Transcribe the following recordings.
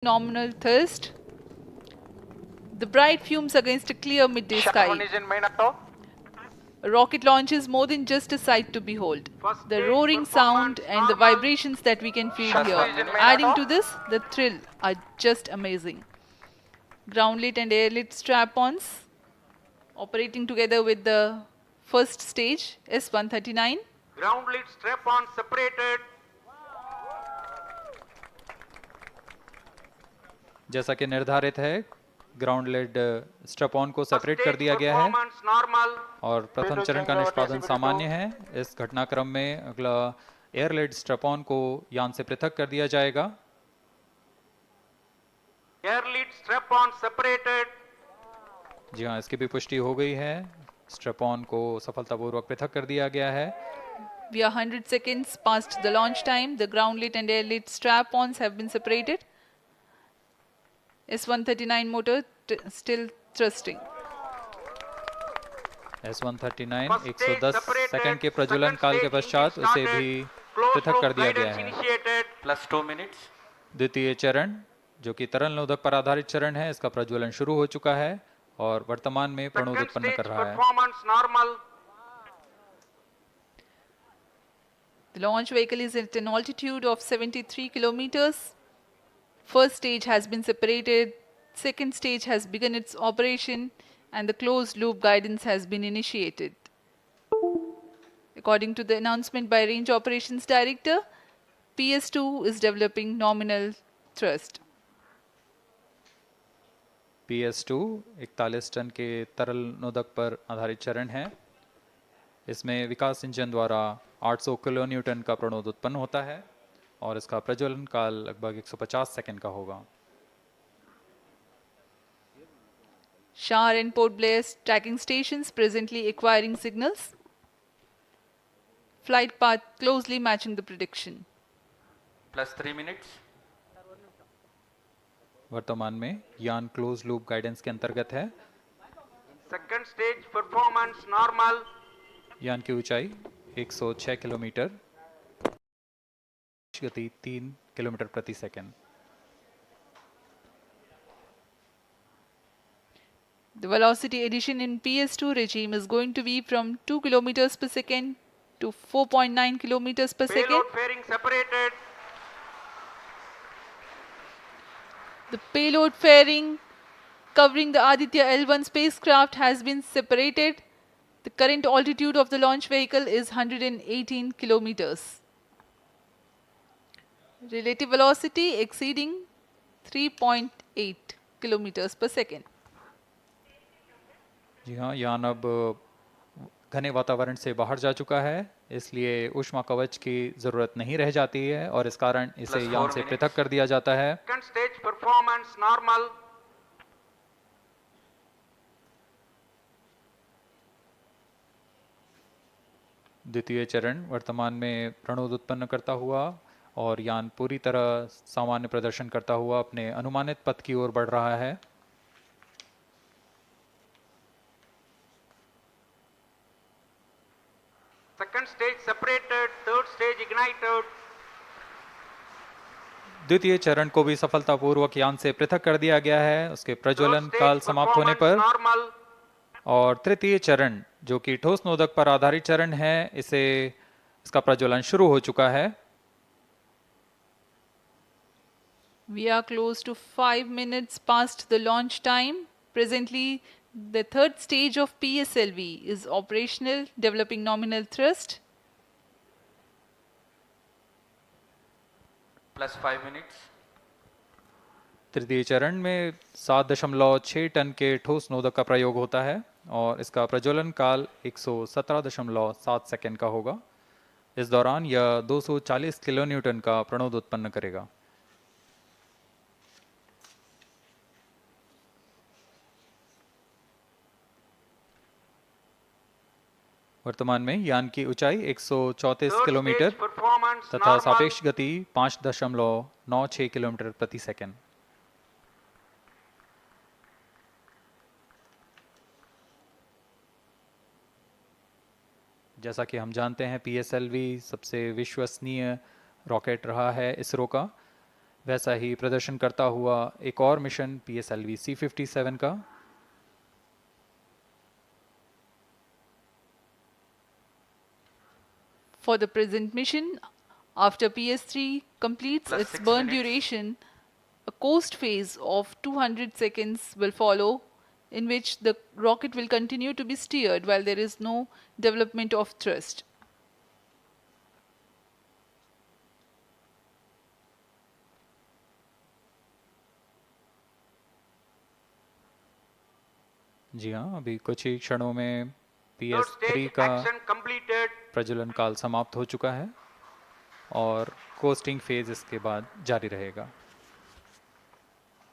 nominal thirst. The bright fumes against a clear midday sky. A rocket launch is more than just a sight to behold. The roaring sound and the vibrations that we can feel here, adding to this, the thrill, are just amazing. Ground-lit and air-lit strap-ons operating together with the first stage, S139. Ground-lit strap-on separated. जैसा कि निर्धारित है, ground lead strap on को separate कर दिया गया है और प्रथम चरण का निष्पादन सामान्य है। इस घटनाक्रम में अगला एयर लेड स्ट्रैप ऑन को यान से पृथक कर दिया जाएगा। Air lead strap on separated. जी हाँ, इसकी भी पुष्टि हो गई है। स्ट्रैप ऑन को सफलतापूर्वक पृथक कर दिया गया है। We are 100 seconds past the launch time. The ground lit and air lit strap ons have been separated. S139 motor still thrusting. S139 110 second के प्रज्वलन काल के पश्चात उसे भी पृथक कर दिया गया है। +2 minutes। द्वितीय चरण जो कि तरल नोदक पर आधारित चरण है, इसका प्रज्वलन शुरू हो चुका है और वर्तमान में प्रणोद उत्पन्न कर रहा है। The launch vehicle is at an altitude of 73 kilometers. First stage has been separated, second stage has begun its operation, and the closed loop guidance has been initiated. According to the announcement by Range Operations Director, PS2 is developing nominal thrust. PS2 41 ton के तरल नोदक पर आधारित चरण है। इसमें विकास engine द्वारा 800 kilo Newton का प्रणोद उत्पन्न होता है और इसका प्रज्वलन काल लगभग 150 सेकंड का होगा। Shar and Port Blair tracking stations presently acquiring signals. Flight path closely matching the prediction. +3 minutes। वर्तमान में यान क्लोज लूप गाइडेंस के अंतर्गत है। Second stage performance normal. यान की ऊंचाई 106 किलोमीटर, गति 3 किलोमीटर प्रति second. The velocity addition in PS2 regime is going to be from 2 kilometers per second to 4.9 kilometers per second. Payload fairing separated. The payload fairing covering the Aditya य-L1 spacecraft has been separated. The current altitude of the launch vehicle is 118 kilometers. Relative velocity exceeding 3.8 kilometers per second. जी हाँ, यान अब घने वातावरण से बाहर जा चुका है, इसलिए ऊष्मा कवच की जरूरत नहीं रह जाती है और इस कारण इसे यान से पृथक कर दिया जाता है। Second stage performance normal. द्वितीय चरण वर्तमान में प्रणोद उत्पन्न करता हुआ और यान पूरी तरह सामान्य प्रदर्शन करता हुआ अपने अनुमानित पथ की ओर बढ़ रहा है। Second stage separated, third stage ignited. द्वितीय चरण को भी सफलतापूर्वक यान से पृथक कर दिया गया है उसके प्रज्वलन काल समाप्त होने पर। और तृतीय चरण जो कि ठोस नोदक पर आधारित चरण है, इसका प्रज्वलन शुरू हो चुका है। We are close to 5 minutes past the launch time. Presently, the third stage of PSLV is operational, developing nominal thrust. +5 minutes। तृतीय चरण में 7.6 टन के ठोस नोदक का प्रयोग होता है और इसका प्रज्वलन काल 117.7 सेकंड का होगा। इस दौरान यह 240 किलो न्यूटन का प्रणोद उत्पन्न करेगा। वर्तमान में यान की ऊंचाई 134 किलोमीटर तथा सापेक्ष गति 5.96 किलोमीटर प्रति सेकंड। जैसा कि हम जानते हैं, PSLV सबसे विश्वसनीय रॉकेट रहा है इसरो का। वैसा ही प्रदर्शन करता हुआ एक और मिशन PSLV-C57 का। For the present mission, after PS3 completes Plus its 6 burn minutes. duration, a coast phase of 200 seconds will follow, in which the rocket will continue to be steered while there is no development of thrust. जी हाँ, अभी कुछ ही क्षणों में Third PS3 stage का action completed. प्रज्वलन काल समाप्त हो चुका है और कोस्टिंग फेज इसके बाद जारी रहेगा।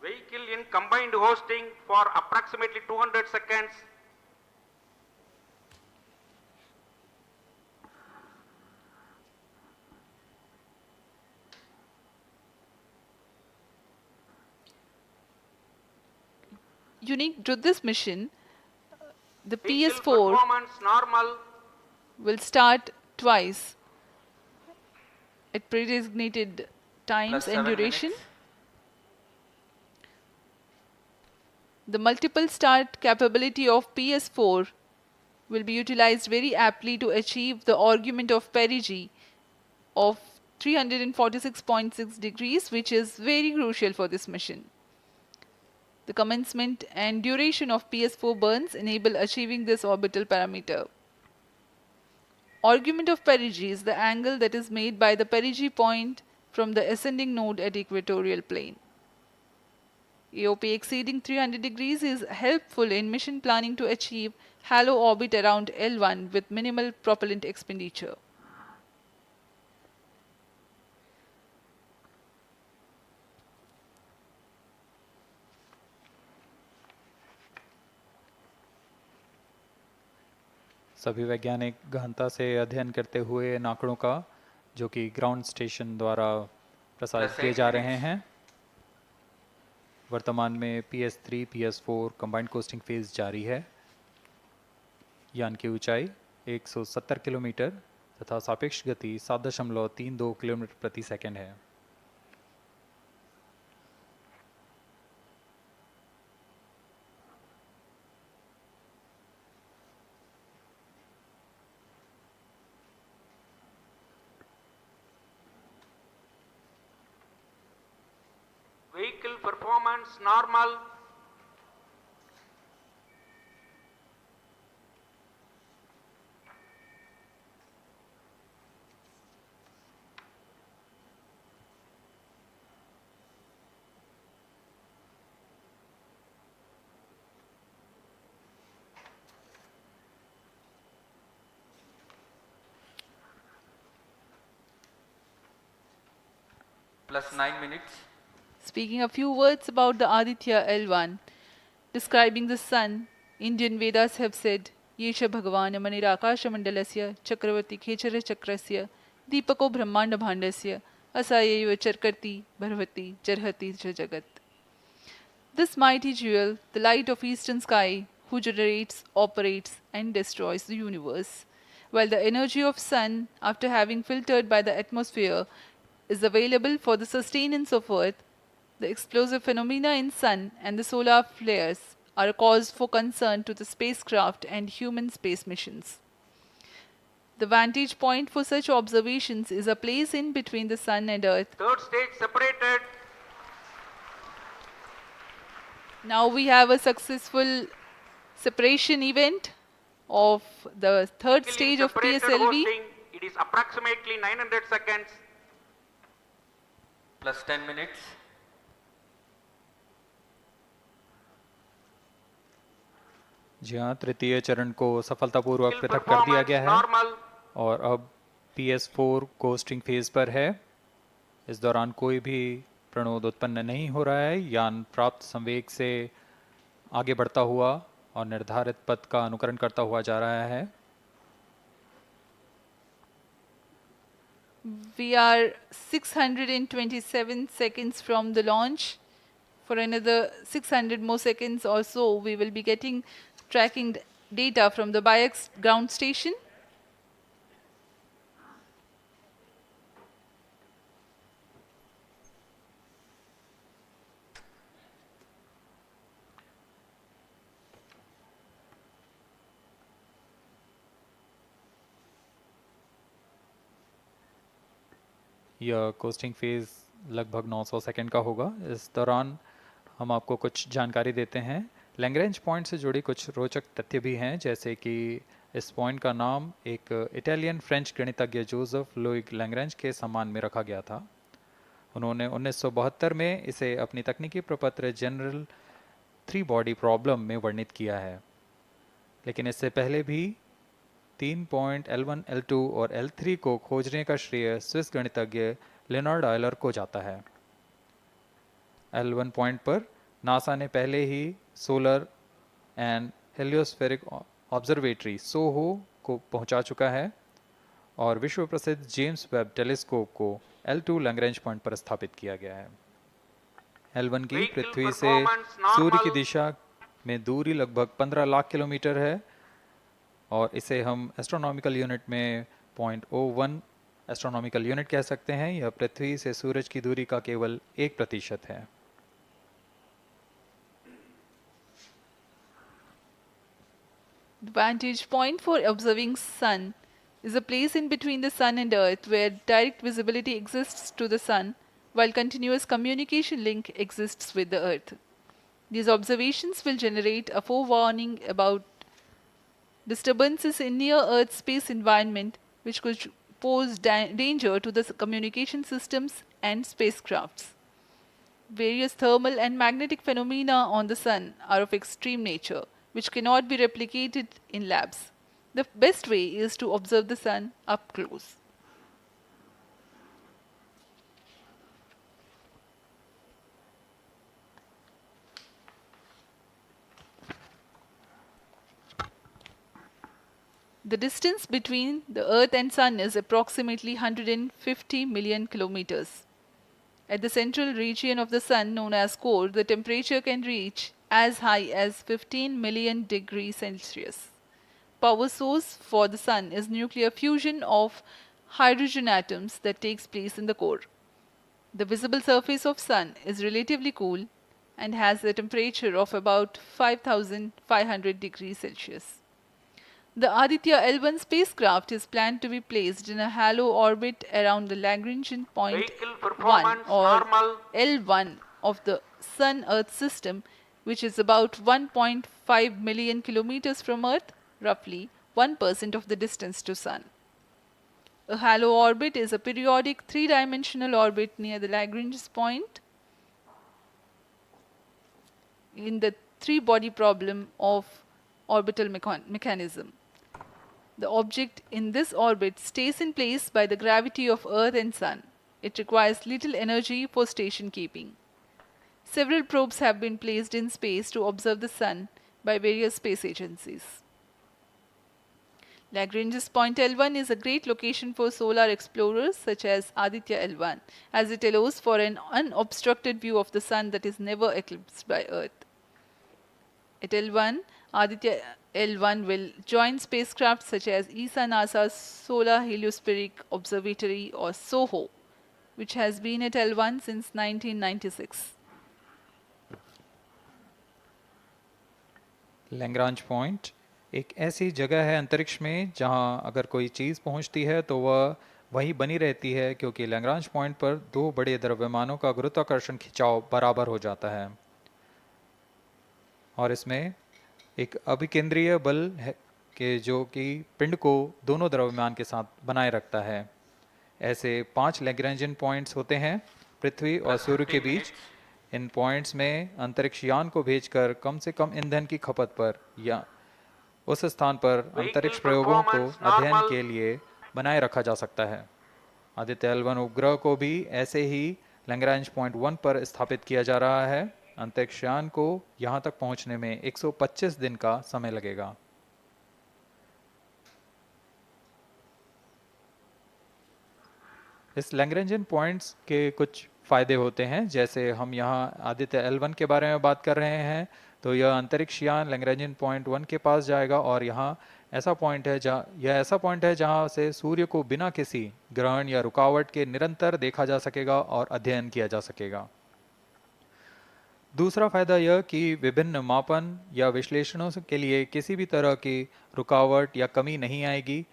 Vehicle in combined hosting for approximately 200 seconds. Unique to this mission, the Vehicle PS4 performance normal. will start twice at pre-designated times Plus and 7 duration. minutes. The multiple start capability of PS4 will be utilized very aptly to achieve the argument of perigee of 346.6 degrees, which is very crucial for this mission. The commencement and duration of PS4 burns enable achieving this orbital parameter. Argument of perigee is the angle that is made by the perigee point from the ascending node at equatorial plane. AOP exceeding 300 degrees is helpful in mission planning to achieve halo orbit around L1 with minimal propellant expenditure. सभी वैज्ञानिक गहनता से अध्ययन करते हुए इन आंकड़ों का, जो कि ग्राउंड स्टेशन द्वारा प्रसारित किए जा रहे हैं। वर्तमान में PS3 PS4 combined costing phase जारी है। यान की ऊंचाई 170 किलोमीटर तथा सापेक्ष गति 7.32 किलोमीटर प्रति सेकंड है। Vehicle performance normal. Plus 9 minutes. Speaking a few words about the Aditya L1, describing the sun, Indian Vedas have said, Yesha Bhagavan Manirakasha Mandalasya Chakravarti Khechara Chakrasya Deepako Brahmanda Bhandasya Asayeva Charkarti Bharvati Jarhati Jagat. This mighty jewel, the light of eastern sky, who generates, operates and destroys the universe, while the energy of sun, after having filtered by the atmosphere, is available for the sustenance of earth, the explosive phenomena in sun and the solar flares are a cause for concern to the spacecraft and human space missions. The vantage point for such observations is a place in between the sun and earth. Third stage separated. Now we have a successful separation event of the third Vehicle in stage of separated PSLV. hosting. It is approximately 900 seconds. Plus 10 minutes. जी हाँ, तृतीय चरण को सफलतापूर्वक Vehicle पृथक कर दिया performance गया है normal. और अब PS4 कोस्टिंग फेज पर है। इस दौरान कोई भी प्रणोद उत्पन्न नहीं हो रहा है। यान प्राप्त संवेग से आगे बढ़ता हुआ और निर्धारित पथ का अनुकरण करता हुआ जा रहा है। We are 627 seconds from the launch. For another 600 more seconds or so, we will be getting tracking data from the BIAX ground station. यह कोस्टिंग फेज़ लगभग 900 सेकंड का होगा। इस दौरान हम आपको कुछ जानकारी देते हैं। लैग्रेंज पॉइंट से जुड़ी कुछ रोचक तथ्य भी हैं, जैसे कि इस पॉइंट का नाम एक इटालियन फ्रेंच गणितज्ञ जोसेफ लुइग लैग्रेंज के सम्मान में रखा गया था। उन्होंने 1972 में इसे अपनी तकनीकी प्रपत्र जनरल थ्री बॉडी प्रॉब्लम में वर्णित किया है, लेकिन इससे पहले भी 3 पॉइंट L1, L2 और L3 को खोजने का श्रेय स्विस गणितज्ञ लियोनार्ड आयलर को जाता है। L1 पॉइंट पर नासा ने पहले ही सोलर एंड हेलियोस्फेरिक ऑब्जर्वेटरी सोहो को पहुंचा चुका है और विश्व प्रसिद्ध जेम्स वेब टेलीस्कोप को L2 लैग्रेंज पॉइंट पर स्थापित किया गया है। L1 की पृथ्वी से सूर्य की दिशा में दूरी लगभग 15 लाख किलोमीटर है और इसे हम एस्ट्रोनॉमिकल यूनिट में 0.01 एस्ट्रोनॉमिकल यूनिट कह सकते हैं। यह पृथ्वी से सूरज की दूरी का केवल 1% है। The vantage point for observing sun is a place in between the sun and earth where direct visibility exists to the sun while continuous communication link exists with the earth. These observations will generate a forewarning about disturbances in near earth space environment which could pose danger to the communication systems and spacecrafts. Various thermal and magnetic phenomena on the sun are of extreme nature, which cannot be replicated in labs. The best way is to observe the sun up close. The distance between the Earth and Sun is approximately 150 million kilometers. At the central region of the Sun, known as core, the temperature can reach as high as 15 million degrees Celsius. Power source for the Sun is nuclear fusion of hydrogen atoms that takes place in the core. The visible surface of Sun is relatively cool and has a temperature of about 5500 degrees Celsius. The Aditya L1 spacecraft is planned to be placed in a halo orbit around the Lagrangian point Vehicle 1 performance or normal. L1 of the Sun-Earth system, which is about 1.5 million kilometers from Earth, roughly 1% of the distance to Sun. A halo orbit is a periodic three-dimensional orbit near the Lagrange point in the three-body problem of orbital mechanism. The object in this orbit stays in place by the gravity of Earth and Sun. It requires little energy for station keeping. Several probes have been placed in space to observe the Sun by various space agencies. Lagrange's point L1 is a great location for solar explorers such as Aditya L1, as it allows for an unobstructed view of the Sun that is never eclipsed by Earth. At L1, Aditya L1 will join spacecraft such as ESA NASA's Solar Heliospheric Observatory or SOHO, which has been at L1 since 1996. Lagrange point एक ऐसी जगह है अंतरिक्ष में जहां अगर कोई चीज़ पहुंचती है तो वह वहीं बनी रहती है, क्योंकि लैग्रांज पॉइंट पर दो बड़े द्रव्यमानों का गुरुत्वाकर्षण खिंचाव बराबर हो जाता है और इसमें एक अभिकेंद्रीय बल है कि जो कि पिंड को दोनों द्रव्यमान के साथ बनाए रखता है। ऐसे 5 लैग्रेंजियन पॉइंट्स होते हैं पृथ्वी और सूर्य के बीच। इन पॉइंट्स में अंतरिक्ष यान को भेजकर कम से कम ईंधन की खपत पर या उस स्थान पर अंतरिक्ष प्रयोगों को अध्ययन के लिए बनाए रखा जा सकता है। आदित्य L1 उपग्रह को भी ऐसे ही लैग्रेंज पॉइंट 1 पर स्थापित किया जा रहा है। अंतरिक्ष यान को यहां तक पहुंचने में 125 दिन का समय लगेगा। इस लैग्रेंजियन पॉइंट्स के कुछ फ़ायदे होते हैं, जैसे हम यहाँ आदित्य L1 के बारे में बात कर रहे हैं तो यह अंतरिक्ष यान लैग्रेंजियन पॉइंट 1 के पास जाएगा और यहाँ ऐसा पॉइंट है जहाँ से सूर्य को बिना किसी ग्रहण या रुकावट के निरंतर देखा जा सकेगा और अध्ययन किया जा सकेगा। दूसरा फायदा यह कि विभिन्न मापन या विश्लेषणों के लिए किसी भी तरह की रुकावट या कमी नहीं आएगी।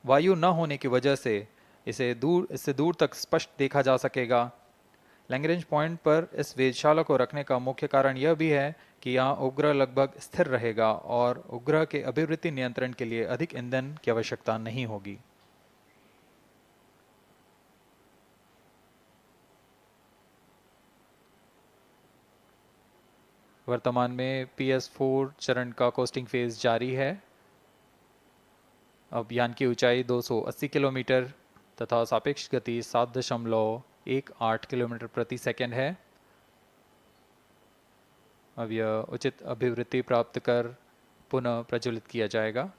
वायु न होने की वजह से इससे दूर तक स्पष्ट देखा जा सकेगा। लैग्रेंज पॉइंट पर इस वेधशाला को रखने का मुख्य कारण यह भी है कि यहाँ उपग्रह लगभग स्थिर रहेगा और उपग्रह के अभिवृत्ति नियंत्रण के लिए अधिक ईंधन की आवश्यकता नहीं होगी। वर्तमान में PS4 चरण का कोस्टिंग फेज जारी है। अब यान की ऊंचाई 280 किलोमीटर तथा सापेक्ष गति 7.18 किलोमीटर प्रति सेकंड है। अब यह उचित अभिवृत्ति प्राप्त कर पुनः प्रज्वलित किया जाएगा।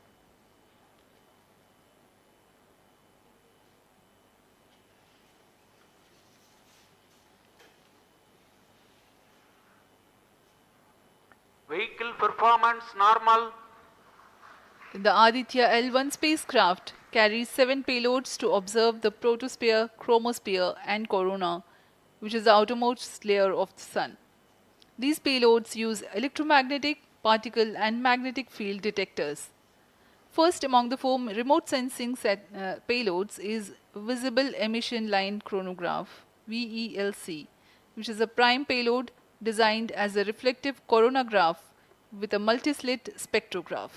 Vehicle performance normal. The Aditya L1 spacecraft carries 7 payloads to observe the protosphere, chromosphere, and corona, which is the outermost layer of the Sun. These payloads use electromagnetic, particle, and magnetic field detectors. First among the 4 remote sensing payloads is Visible Emission Line Chronograph (VELC), which is a prime payload designed as a reflective coronagraph with a multi-slit spectrograph.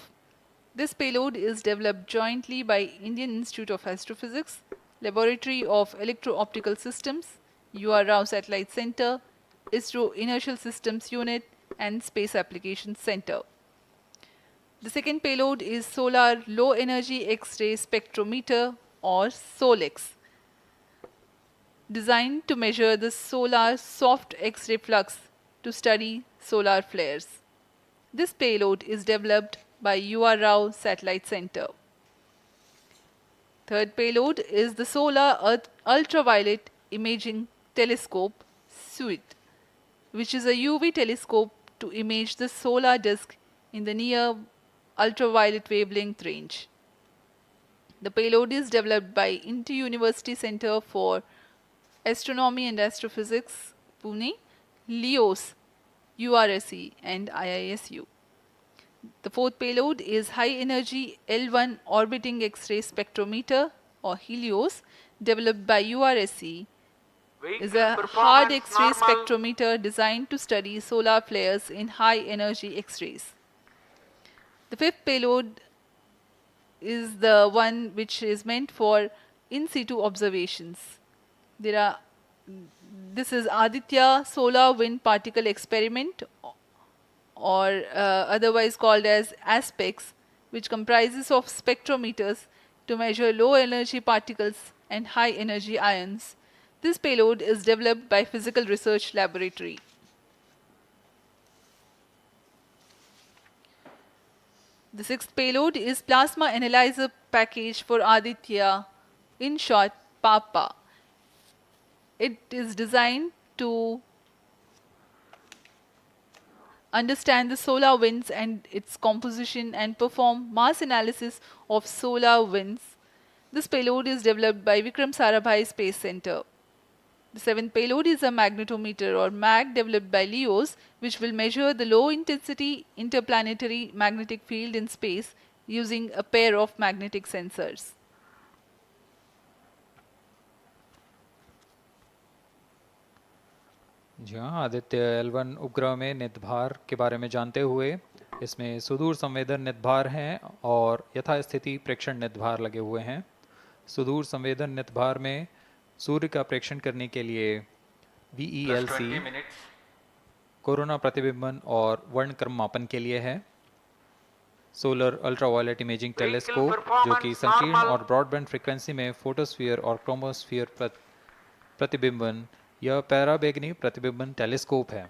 This payload is developed jointly by Indian Institute of Astrophysics, Laboratory of Electro-Optical Systems, UR Rao Satellite Center, ISRO Inertial Systems Unit, and Space Applications Center. The second payload is Solar Low Energy X-ray Spectrometer, or SOLEX, designed to measure the solar soft X-ray flux to study solar flares. This payload is developed by UR Rao Satellite Center. Third payload is the Solar Earth Ultraviolet Imaging Telescope SUIT, which is a UV telescope to image the solar disk in the near ultraviolet wavelength range. The payload is developed by Inter-University Center for Astronomy and Astrophysics, Pune, LEOS, URSE, and IISU. The fourth payload is High Energy L1 Orbiting X-ray Spectrometer, or HELIOS, developed by URSE. Is a hard X-ray spectrometer designed to study solar flares in high energy X-rays. The fifth payload is the one which is meant for in situ observations. This is Aditya Solar Wind Particle Experiment, or otherwise called as ASPEX, which comprises of spectrometers to measure low energy particles and high energy ions. This payload is developed by Physical Research Laboratory. The sixth payload is Plasma Analyzer Package for Aditya, in short PAPA. It is designed to understand the solar winds and its composition and perform mass analysis of solar winds. This payload is developed by Vikram Sarabhai Space Center. The seventh payload is a magnetometer, or MAG, developed by LEOS, which will measure the low intensity interplanetary magnetic field in space using a pair of magnetic sensors. जी हाँ, Aditya L1 उपग्रह में निदभार के बारे में जानते हुए इसमें सुदूर संवेदन निदभार हैं और यथास्थिति प्रेक्षण निदभार लगे हुए हैं। सुदूर संवेदन निदभार में सूर्य का प्रेक्षण करने के लिए VELC कोरोना प्रतिबिंबन और वर्णक्रम मापन के लिए है। सोलर अल्ट्रावायलेट इमेजिंग टेलीस्कोप, जो कि संकीर्ण और ब्रॉडबैंड फ्रीक्वेंसी में फोटोस्फीयर और क्रोमोस्फीयर प्रतिबिंबन यह पैराबैंगनी प्रतिबिंबन टेलीस्कोप है।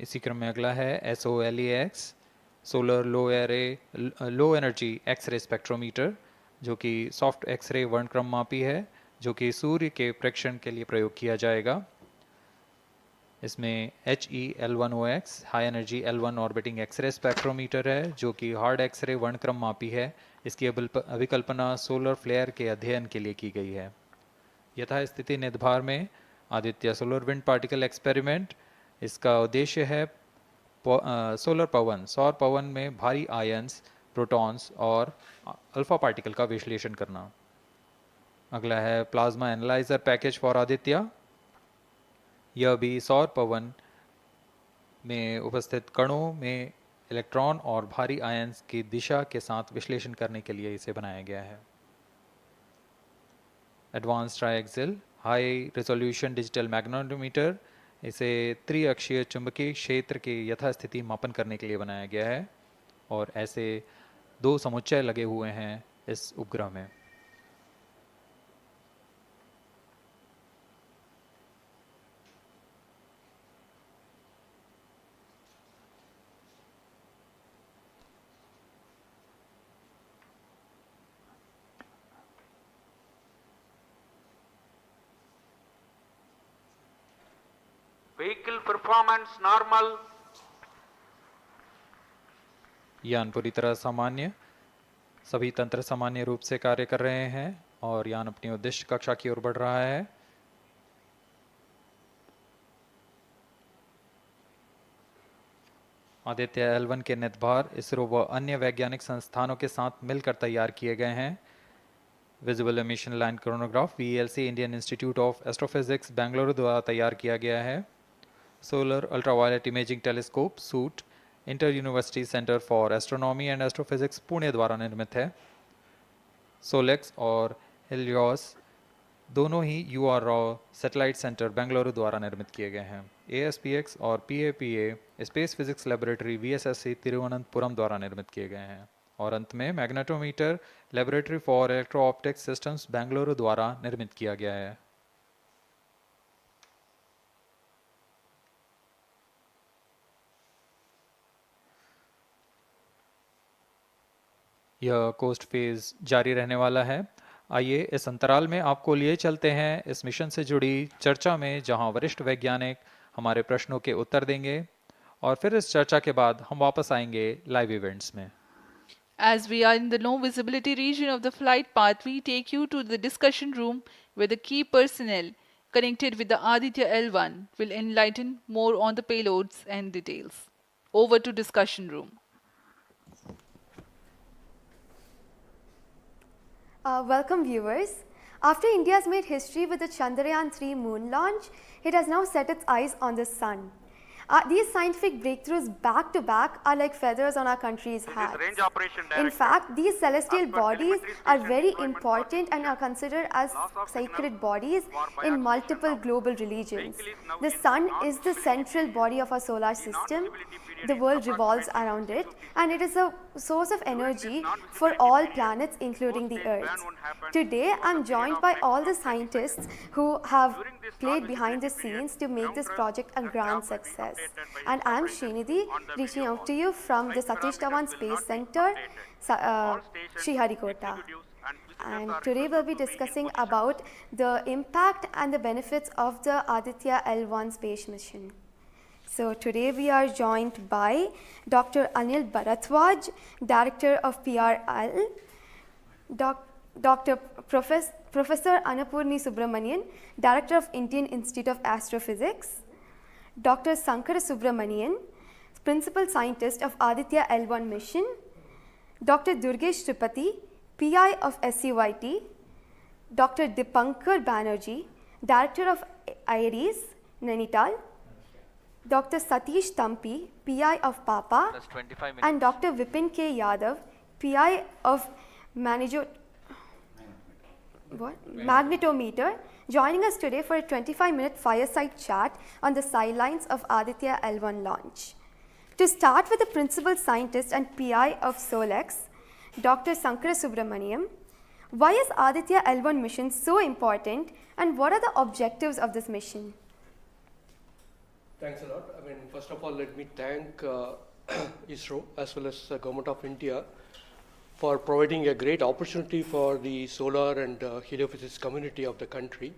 इसी क्रम में अगला है SOLEX, solar low energy X-ray spectrometer, जो कि सॉफ्ट एक्सरे वर्णक्रम मापी है, जो कि सूर्य के प्रेक्षण के लिए प्रयोग किया जाएगा। इसमें HEL1OX high energy L1 orbiting X-ray spectrometer है, जो कि हार्ड एक्सरे वर्णक्रम मापी है। इसकी अभिकल्पना सोलर फ्लेयर के अध्ययन के लिए की गई है। यथास्थिति निदभार में Aditya solar wind particle experiment, इसका उद्देश्य है सोलर पवन, सौर पवन में भारी आयंस, प्रोटॉन्स और अल्फा पार्टिकल का विश्लेषण करना। अगला है plasma analyser package for Aditya. यह भी सौर पवन में उपस्थित कणों में इलेक्ट्रॉन और भारी आयंस की दिशा के साथ विश्लेषण करने के लिए इसे बनाया गया है। Advance triaxial high resolution digital magnetometer, इसे त्रिअक्षीय चुंबकीय क्षेत्र के यथास्थिति मापन करने के लिए बनाया गया है और ऐसे 2 समुच्चय लगे हुए हैं इस उपग्रह में। Vehicle performance normal. यान पूरी तरह सामान्य, सभी तंत्र सामान्य रूप से कार्य कर रहे हैं और यान अपनी उद्देश्य कक्षा की ओर बढ़ रहा है। आदित्य L1 के नितभार इसरो व अन्य वैज्ञानिक संस्थानों के साथ मिलकर तैयार किए गए हैं। Visible emission line chronograph VLC Indian institute of astrophysics Bengaluru द्वारा तैयार किया गया है। Solar ultraviolet imaging telescope suit inter university centre for astronomy and astrophysics Pune द्वारा निर्मित है। सोलेक्स और हेलियोस दोनों ही UR सैटेलाइट सेंटर बेंगलुरु द्वारा निर्मित किए गए हैं। ASPX और PAPA space physics laboratory VSSC Thiruvananthapuram द्वारा निर्मित किए गए हैं। और अंत में magnetometer laboratory for electro optics systems Bengaluru द्वारा निर्मित किया गया है। यह कोस्ट फेज जारी रहने वाला है। आइए इस अंतराल में आपको लिए चलते हैं इस मिशन से जुड़ी चर्चा में, जहां वरिष्ठ वैज्ञानिक हमारे प्रश्नों के उत्तर देंगे और फिर इस चर्चा के बाद हम वापस आएंगे लाइव इवेंट्स में। As we are in the low visibility region of the flight path, we take you to the discussion room where the key personnel connected with the Aditya L1 will enlighten more on the payloads and details. Over to discussion room. Welcome viewers. After India has made history with the Chandrayaan-3 moon launch, it has now set its eyes on the sun. These scientific breakthroughs back to back are like feathers on our country's hat. Range operation In director. fact, these celestial As per bodies telemetry are station very deployment important for and are considered as loss of sacred signal bodies for in biodistribution multiple now. global religions. Vehicle is now The in sun is the non-visibility central period. body of our solar The system. non-visibility period The is world revolves approximately around it 6 and it is a source of energy non-visibility for all period, planets including the post-stage Earth. ban won't happen Today, over I'm the joined period by of all the X scientists who have During this played behind the non-visibility period, scenes to make this ground project a trust grand and staff will be success. updated by And I'm incorporation Srinidhi, on the reaching video out hall. to you from the Flight Satish parameters Dhawan will Space not be Center, updated. All stations, Sriharikota. executives and visitors And are today we'll be requested to discussing in position. about the impact and the benefits of the Aditya L1 space mission. So today we are joined by Dr. Anil Bharatwaj, Director of PRL, Professor Annapurni Subramanian, Director of Indian Institute of Astrophysics, Dr. Sankara Subramanian, Principal Scientist of Aditya L1 mission, Dr. Durgesh Tripati, PI of SCYT, Dr. Dipankar Banerjee, Director of IRIS, Nainital, Dr. Satish Tampi, PI of PAPA, Plus 25 minutes. and Dr. Vipin K. Yadav, PI of Magnetometer, joining us today for a 25-minute fireside chat on the sidelines of Aditya L1 launch. To start with the Principal Scientist and PI of SOLEX, Dr. Sankara Subramaniam, why is Aditya L1 mission so important and what are the objectives of this mission? Thanks a lot. I mean, first of all, let me thank ISRO as well as the Government of India for providing a great opportunity for the solar and heliophysics community of the country.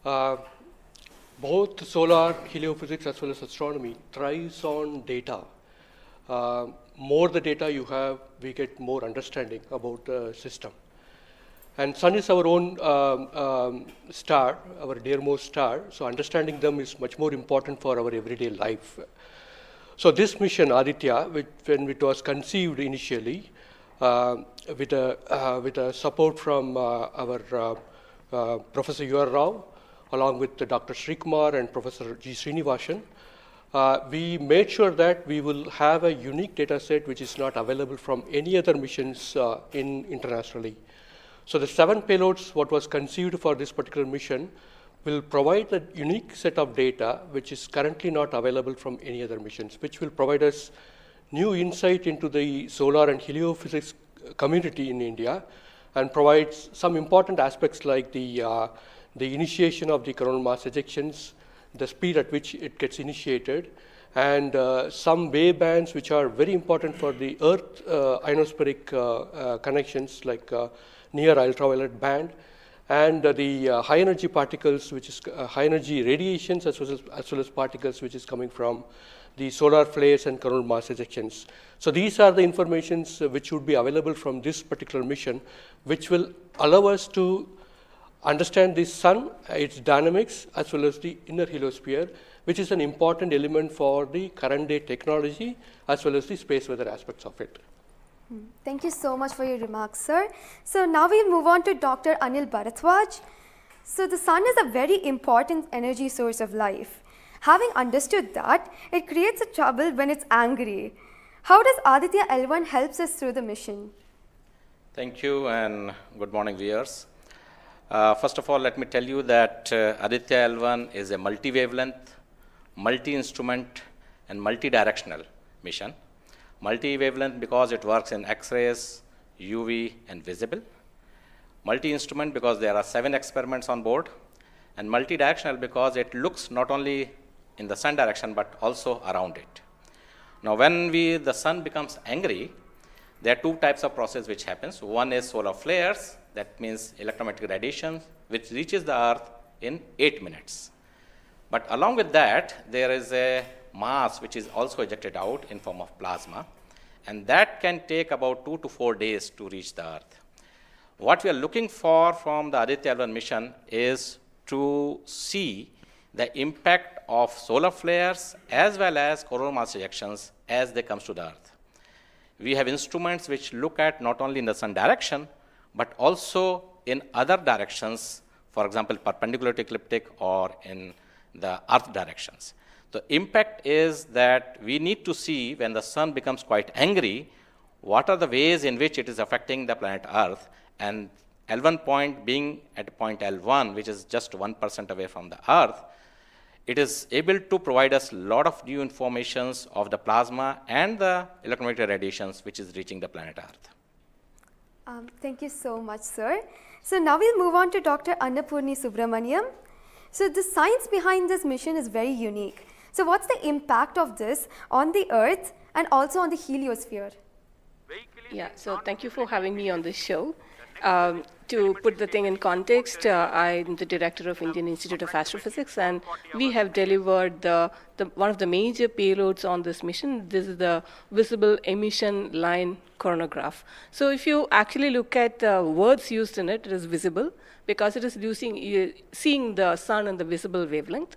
Both solar, heliophysics as well as astronomy thrives on data. More the data you have, we get more understanding about the system. And sun is our own star, our dearmost star, so understanding them is much more important for our everyday life. So this mission, Aditya, when it was conceived initially, with a support from our Professor U.R. Rao, along with Dr. Srikumar and Professor G. Srinivasan, we made sure that we will have a unique data set which is not available from any other missions internationally. So the 7 payloads, what was conceived for this particular mission, will provide a unique set of data which is currently not available from any other missions, which will provide us new insight into the solar and heliophysics community in India, and provides some important aspects like the initiation of the coronal mass ejections, the speed at which it gets initiated, and some wave bands which are very important for the Earth ionospheric connections, like near ultraviolet band, and the high energy particles, which is high energy radiations, as well as particles which is coming from the solar flares and coronal mass ejections. So these are the informations which would be available from this particular mission, which will allow us to understand the sun, its dynamics, as well as the inner heliosphere, which is an important element for the current day technology, as well as the space weather aspects of it. Thank you so much for your remarks, sir. So now we'll move on to Dr. Anil Bharadwaj. So the sun is a very important energy source of life. Having understood that, it creates a trouble when it's angry. How does Aditya L1 helps us through the mission? Thank you and good morning, viewers. First of all, let me tell you that Aditya L1 is a multi-wavelength, multi-instrument and multi-directional mission. Multi-wavelength because it works in X-rays, UV and visible. Multi-instrument because there are 7 experiments on board. And multi-directional because it looks not only in the sun direction but also around it. Now when the sun becomes angry, there are 2 types of process which happens. One is solar flares, that means electromagnetic radiation, which reaches the earth in 8 minutes. But along with that, there is a mass which is also ejected out in form of plasma, and that can take about 2 to 4 days to reach the earth. What we are looking for from the Aditya L1 mission is to see the impact of solar flares as well as coronal mass ejections as they come to the earth. We have instruments which look at not only in the sun direction, but also in other directions, for example, perpendicular to ecliptic or in the earth directions. The impact is that we need to see when the sun becomes quite angry, what are the ways in which it is affecting the planet Earth, and L1 point being at point L1, which is just 1% away from the Earth, it is able to provide us a lot of new informations of the plasma and the electromagnetic radiations which is reaching the planet Earth. Thank you so much, sir. So now we'll move on to Dr. Annapurni Subramaniam. So the science behind this mission is very unique. So what's the impact of this on the Earth and also on the heliosphere? Yeah, so thank you for having me on this show. To put the thing in context, I'm the director of Indian Institute of Astrophysics, and we have delivered one of the major payloads on this mission. This is the visible emission line coronagraph. So if you actually look at the words used in it, it is visible because it is seeing the sun in the visible wavelength.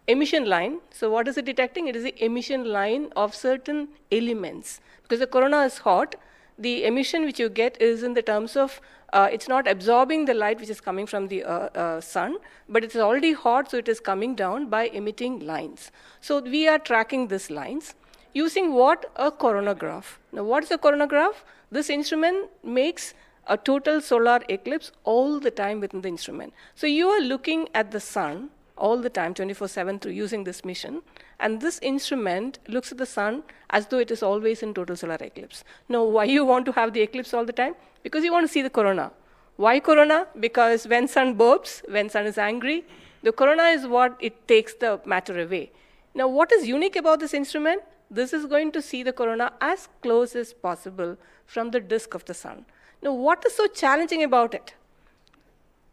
Emission line, so what is it detecting? It is the emission line of certain elements. Because the corona is hot, the emission which you get is in the terms of, it's not absorbing the light which is coming from the sun, but it's already hot, so it is coming down by emitting lines. So we are tracking these lines using what? A coronagraph. Now what is a coronagraph? This instrument makes a total solar eclipse all the time within the instrument. So you are looking at the sun all the time, 24/7 through using this mission. And this instrument looks at the sun as though it is always in total solar eclipse. Now, why you want to have the eclipse all the time? Because you want to see the corona. Why corona? Because when sun burps, when sun is angry, the corona is what it takes the matter away. Now, what is unique about this instrument? This is going to see the corona as close as possible from the disk of the sun. Now, what is so challenging about it?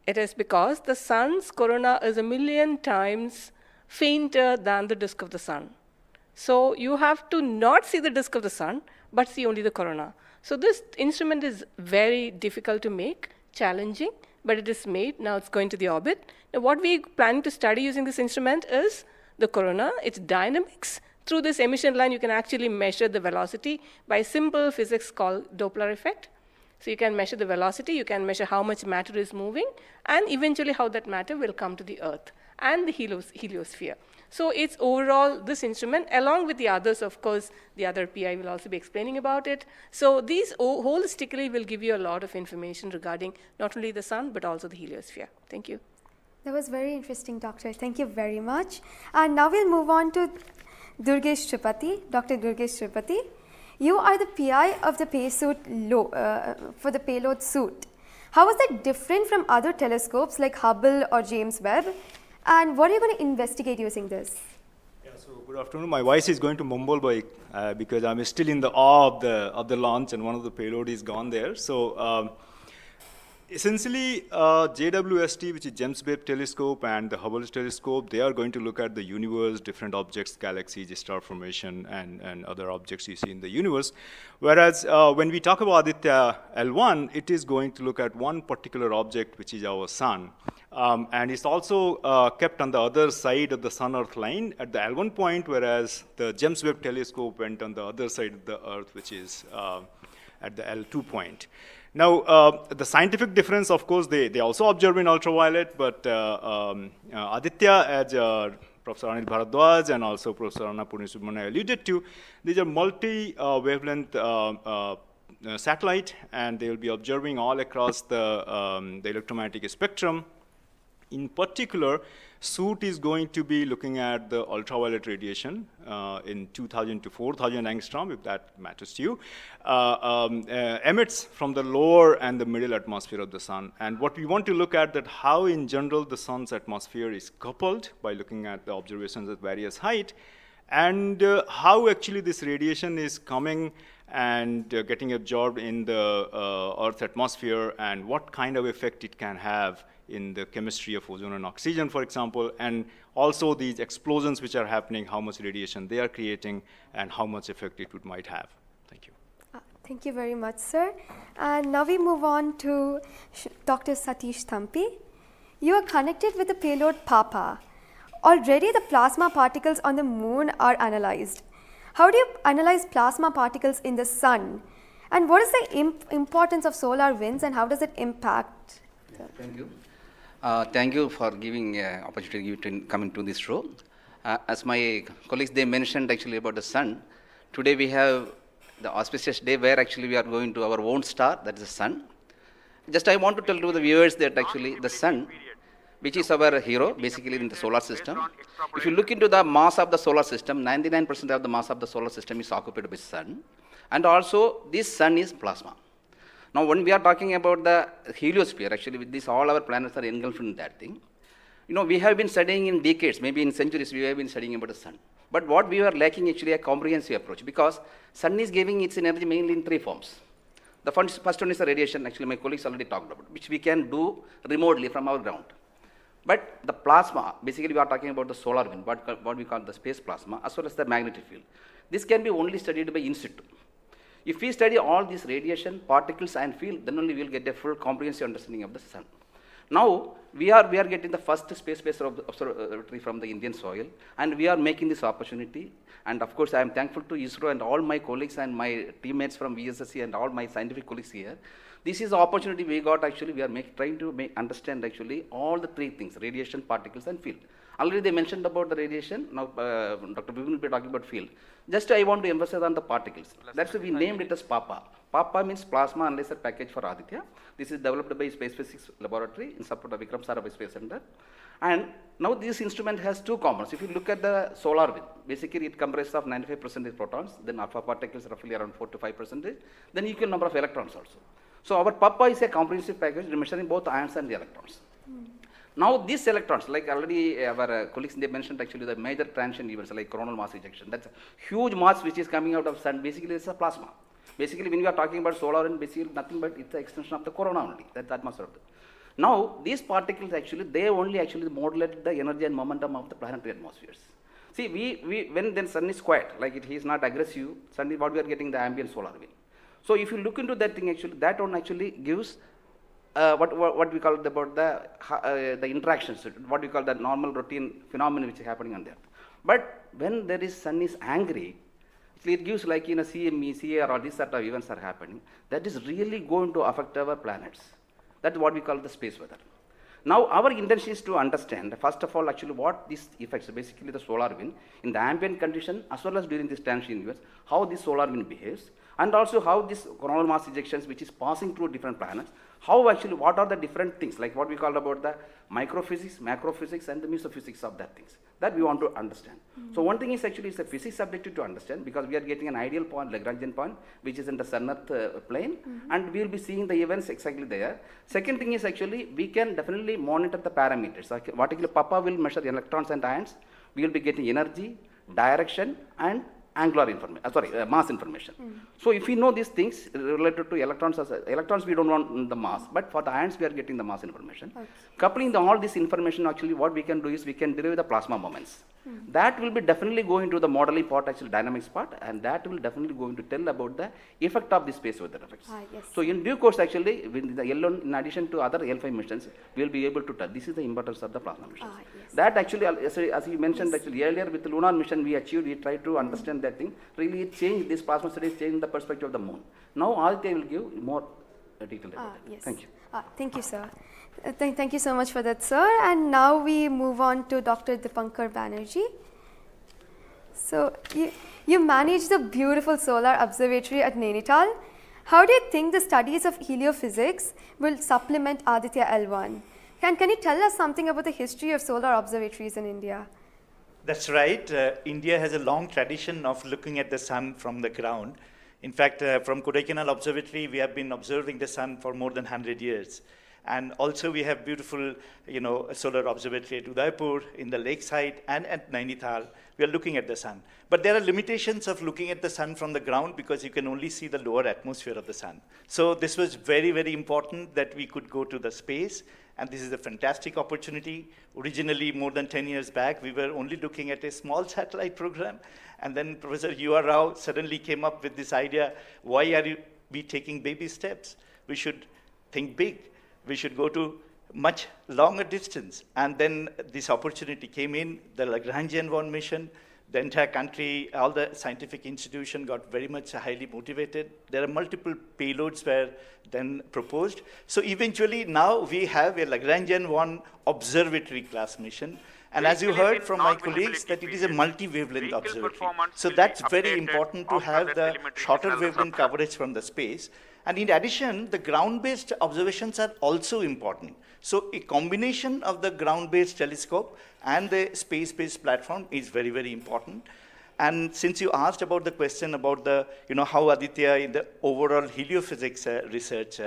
It is because the sun's corona is 1,000,000 times fainter than the disk of the sun. So you have to not see the disk of the sun, but see only the corona. So this instrument is very difficult to make. challenging, but it is made. Now it's going to the orbit. Now what we're planning to study using this instrument is the corona, its dynamics. Through this emission line, you can actually measure the velocity by simple physics called Doppler effect. So you can measure the velocity, you can measure how much matter is moving, and eventually how that matter will come to the Earth and the heliosphere. So it's overall this instrument, along with the others, of course, the other PI will also be explaining about it. So these holistically will give you a lot of information regarding not only the sun, but also the heliosphere. Thank you. That was very interesting, Doctor. Thank you very much. And now we'll move on to Durgesh Tripathi, Dr. Durgesh Tripathi. You are the PI of the for the payload suit. How is that different from other telescopes like Hubble or James Webb? And what are you going to investigate using this? Yeah, so good afternoon. My voice is going to mumble because I'm still in the awe of the launch and one of the payload is gone there. So essentially, JWST, which is James Webb Telescope, and the Hubble Telescope, they are going to look at the universe, different objects, galaxies, star formation, and other objects you see in the universe. Whereas when we talk about Aditya L1, it is going to look at one particular object, which is our sun. And it's also kept on the other side of the Sun-Earth line at the L1 point, whereas the James Webb Telescope went on the other side of the Earth, which is at the L2 point. Now, the scientific difference, of course, they also observe in ultraviolet, but Aditya, as Professor Anil Bharadwaj and also Professor Annapurni Subramanian alluded to, these are multi-wavelength satellite, and they will be observing all across the electromagnetic spectrum. In particular, suit is going to be looking at the ultraviolet radiation in 2000 to 4000 angstrom, if that matters to you, emits from the lower and the middle atmosphere of the sun. And what we want to look at that how in general the sun's atmosphere is coupled by looking at the observations at various height, and how actually this radiation is coming and getting absorbed in the Earth's atmosphere, and what kind of effect it can have in the chemistry of ozone and oxygen, for example, and also these explosions which are happening, how much radiation they are creating, and how much effect it might have. Thank you. Thank you very much, sir. And now we move on to Dr. Satish Thampi. You are connected with the payload PAPA. Already the plasma particles on the moon are analyzed. How do you analyze plasma particles in the sun? And what is the importance of solar winds, and how does it impact? Thank you. Thank you for giving opportunity to come into this show. As my colleagues, they mentioned actually about the sun. Today we have the auspicious day where actually we are going to our own star, that is the sun. Just I want to tell to the viewers that actually the sun, which is our hero basically in the solar system. If you look into the mass of the solar system, 99% of the mass of the solar system is occupied by sun. And also this sun is plasma. Now, when we are talking about the heliosphere, actually with this, all our planets are engulfed in that thing. You know, we have been studying in decades, maybe in centuries, we have been studying about the sun. But what we are lacking actually a comprehensive approach, because sun is giving its energy mainly in three forms. The first one is the radiation, actually my colleagues already talked about, which we can do remotely from our ground. But the plasma, basically we are talking about the solar wind, what we call the space plasma, as well as the magnetic field. This can be only studied by in situ. If we study all these radiation, particles and field, then only we will get a full comprehensive understanding of the sun. Now, we are getting the first space-based observatory from the Indian soil, and we are making this opportunity. And of course, I am thankful to ISRO and all my colleagues and my teammates from VSSC and all my scientific colleagues here. This is the opportunity we got actually, we are trying to understand actually all the three things, radiation, particles and field. Already they mentioned about the radiation, now Dr. Bibin will be talking about field. Just I want to emphasize on the particles. That's why we named it as PAPA. PAPA means Plasma Analyzer Package for Aditya. This is developed by Space Physics Laboratory in support of Vikram Sarabhai Space Center. And now this instrument has two components. If you look at the solar wind, basically it comprises of 95% protons, then alpha particles roughly around 4 to 5%, then equal number of electrons also. So our PAPA is a comprehensive package measuring both ions and the electrons. Now these electrons, like already our colleagues, they mentioned actually the major transition events like coronal mass ejection. That's a huge mass which is coming out of sun. Basically it's a plasma. Basically when we are talking about solar and basically nothing but it's the extension of the corona only. That's the atmosphere of the. Now these particles actually, they only actually modulate the energy and momentum of the planetary atmospheres. See, when then sun is quiet, like it is not aggressive, sun is what we are getting the ambient solar wind. So if you look into that thing actually, that one actually gives what we call it about the interactions, what we call the normal routine phenomenon which is happening on the Earth. But when there is sun is angry, it gives like CME, CAR, or these sort of events are happening, that is really going to affect our planets. That's what we call the space weather. Now, our intention is to understand, first of all, actually what these effects, basically the solar wind, in the ambient condition as well as during this transition universe, how this solar wind behaves, and also how this coronal mass ejections which is passing through different planets, how actually, what are the different things, like what we call about the microphysics, macrophysics, and the mesophysics of that things, that we want to understand. So one thing is actually it's a physics subjective to understand, because we are getting an ideal point, Lagrangian point, which is in the sun-earth plane, and we will be seeing the events exactly there. Second thing is actually, we can definitely monitor the parameters. Like what actually Papa will measure electrons and ions, we will be getting energy, direction, and angular information, mass information. So if we know these things related to electrons we don't want the mass, but for the ions we are getting the mass information. Okay. Coupling all this information, actually what we can do is we can derive the plasma moments. That will be definitely going to the modeling part, actually dynamics part, and that will definitely going to tell about the effect of the space weather effects. Yes. So in due course, actually, with the य-L1, in addition to other L5 missions, we will be able to tell. This is the importance of the plasma missions. Yes. That actually, as you mentioned, actually earlier with the lunar mission we achieved, we tried to understand that thing. Really, it changed, this plasma studies changed the perspective of the moon. Now, Aditya will give more detail about it. Yes. Thank you. Thank you, sir. Thank you so much for that, sir. And now we move on to Dr. Dipankar Banerjee. So, you manage the beautiful solar observatory at Nainital. How do you think the studies of heliophysics will supplement Aditya L1? Can you tell us something about the history of solar observatories in India? That's right. India has a long tradition of looking at the sun from the ground. In fact, from Kodaikanal Observatory, we have been observing the sun for more than 100 years. And also we have beautiful, solar observatory at Udaipur, in the lakeside, and at Nainital. We are looking at the sun. But there are limitations of looking at the sun from the ground because you can only see the lower atmosphere of the sun. So this was very, very important that we could go to the space. And this is a fantastic opportunity. Originally, more than 10 years back, we were only looking at a small satellite program. And then Professor U.R. Rao suddenly came up with this idea, why are we taking baby steps? We should think big. We should go to much longer distance. And then this opportunity came in, the Lagrangian 1 mission. The entire country, all the scientific institution got very much highly motivated. There are multiple payloads were then proposed. So eventually now we have a Lagrangian 1 observatory class mission. And as you heard from my colleagues, that it is a multi-wavelength observatory. So that's very important to have the shorter wavelength coverage from the space. And in addition, the ground-based observations are also important. So a combination of the ground-based telescope and the space-based platform is very, very important. And since you asked about the question about the, how Aditya in the overall heliophysics research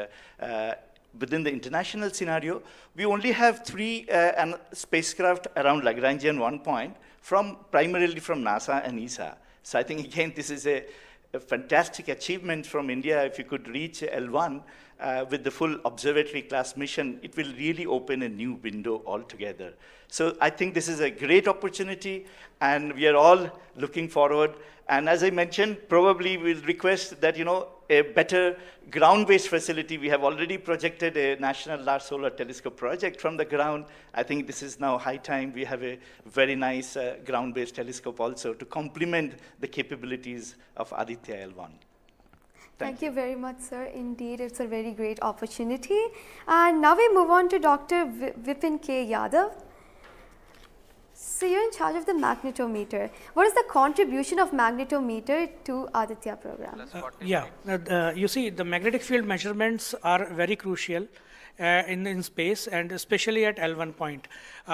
within the international scenario, we only have 3 spacecraft around Lagrangian 1 point, primarily from NASA and ESA. So I think, again, this is a fantastic achievement from India. If you could reach L1 with the full observatory class mission, it will really open a new window altogether. So I think this is a great opportunity, and we are all looking forward. And as I mentioned, probably we'll request that, a better ground-based facility. We have already projected a National Large Solar Telescope project from the ground. I think this is now high time we have a very nice ground-based telescope also to complement the capabilities of Aditya L1. Thank you very much, sir. Indeed, it's a very great opportunity. And now we move on to Dr. Vipin K. Yadav. So you're in charge of the magnetometer. What is the contribution of magnetometer to Aditya program? You see, the magnetic field measurements are very crucial in space, and especially at L1 point.